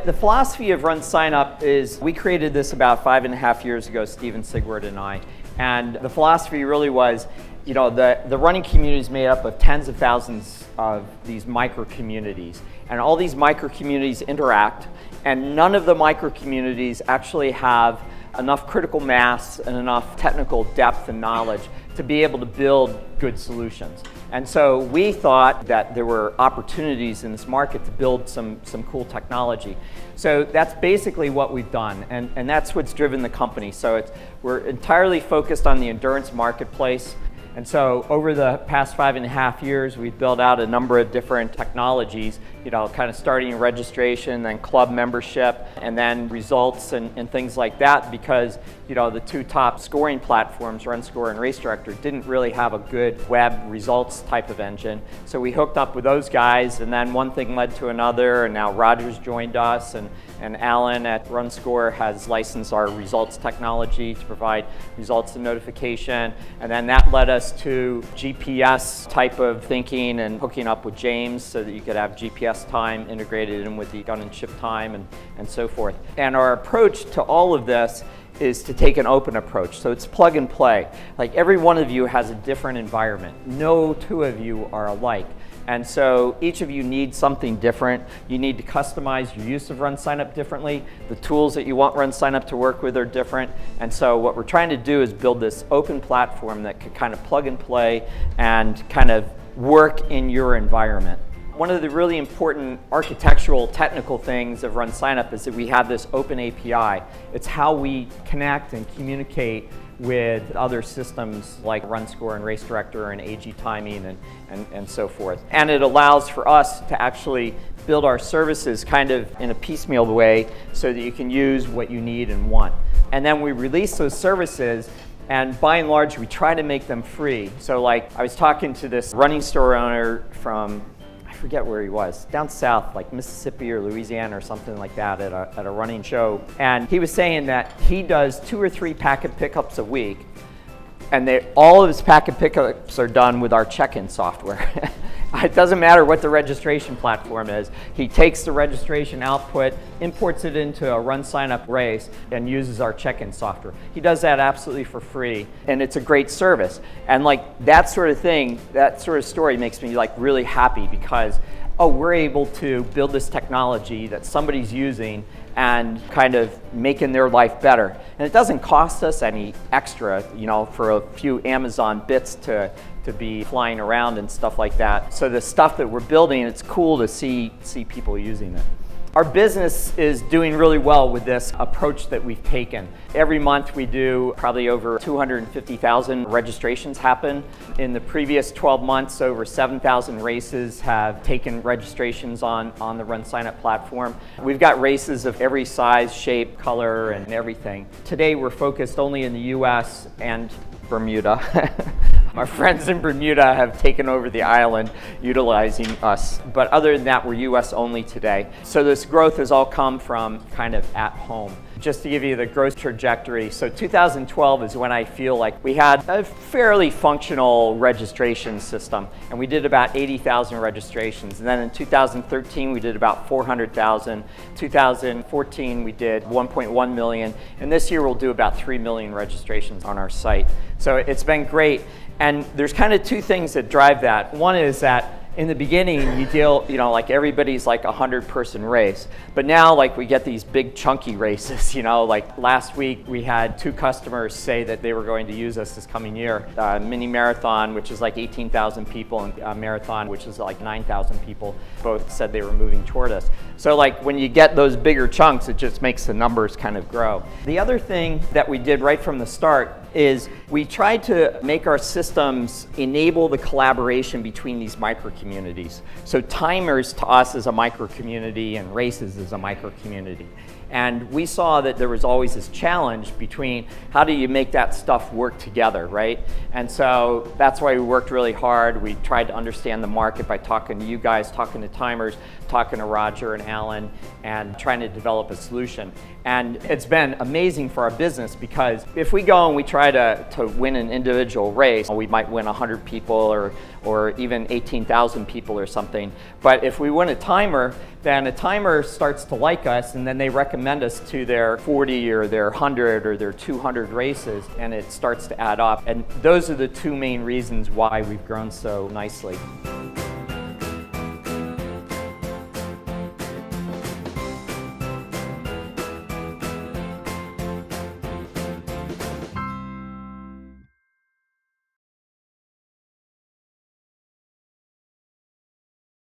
The philosophy of RunSignUp is we created this about 5.5 years ago, Steven Sigward and I. And the philosophy really was, you know, the running community is made up of tens of thousands of these micro communities. And all these micro communities interact, and none of the micro communities actually have enough critical mass and enough technical depth and knowledge to be able to build good solutions. And so we thought that there were opportunities in this market to build some cool technology. So that's basically what we've done, and that's what's driven the company. So we're entirely focused on the endurance marketplace. And so over the past 5.5 years, we've built out a number of different technologies, you know, kind of starting registration, then club membership, and then results and things like that, because, you know, the two top scoring platforms, RunScore and Race Director, didn't really have a good web results type of engine. So we hooked up with those guys, and then one thing led to another, and now Roger's joined us, and Alan at RunScore has licensed our results technology to provide results and notification, and then that led us to GPS type of thinking and hooking up with James so that you could have GPS time integrated in with the gun and chip time and so forth. And our approach to all of this is to take an open approach. So it's plug and play. Like every one of you has a different environment. No two of you are alike. And so each of you needs something different. You need to customize your use of RunSignUp differently. The tools that you want RunSignUp to work with are different. And so what we're trying to do is build this open platform that could kind of plug and play and kind of work in your environment. One of the really important architectural technical things of RunSignUp is that we have this open API. It's how we connect and communicate with other systems like RunScore and Race Director and AG timing and so forth. And it allows for us to actually build our services kind of in a piecemeal way so that you can use what you need and want. And then we release those services, and by and large we try to make them free. So like I was talking to this running store owner from, I forget where he was, down south, like Mississippi or Louisiana or something like that at a running show. And he was saying that he does 2 or 3 packet pickups a week, and all of his packet pickups are done with our check-in software. It doesn't matter what the registration platform is. He takes the registration output, imports it into a RunSignUp Race, and uses our check-in software. He does that absolutely for free, and it's a great service. And like that sort of thing, that sort of story makes me like really happy because, oh, we're able to build this technology that somebody's using and kind of making their life better. And it doesn't cost us any extra, you know, for a few Amazon bits to be flying around and stuff like that. So the stuff that we're building, it's cool to see people using it. Our business is doing really well with this approach that we've taken. Every month we do probably over 250,000 registrations happen. In the previous 12 months, over 7,000 races have taken registrations on the RunSignUp platform. We've got races of every size, shape, color, and everything. Today we're focused only in the US and Bermuda. Our friends in Bermuda have taken over the island utilizing us. But other than that, we're US only today. So this growth has all come from kind of at home. Just to give you the growth trajectory, so 2012 is when I feel like we had a fairly functional registration system, and we did about 80,000 registrations. And then in 2013, we did about 400,000. 2014, we did 1.1 million. And this year, we'll do about 3 million registrations on our site. So it's been great. And there's kind of 2 things that drive that. One is that in the beginning, you know, like everybody's like a 100-person race. But now, like, we get these big chunky races, you know, like last week we had 2 customers say that they were going to use us this coming year. Mini marathon, which is like 18,000 people, and a marathon, which is like 9,000 people, both said they were moving toward us. So like when you get those bigger chunks, it just makes the numbers kind of grow. The other thing that we did right from the start is we tried to make our systems enable the collaboration between these micro communities. So timers to us is a micro community and races is a micro community. And we saw that there was always this challenge between how do you make that stuff work together, right? And so that's why we worked really hard. We tried to understand the market by talking to you guys, talking to timers, talking to Roger and Alan, and trying to develop a solution. And it's been amazing for our business because if we go and we try to win an individual race, we might win 100 people or or even 18,000 people or something. But if we win a timer, then a timer starts to like us, and then they recommend us to their 40 or their 100 or their 200 races, and it starts to add up. And those are the two main reasons why we've grown so nicely.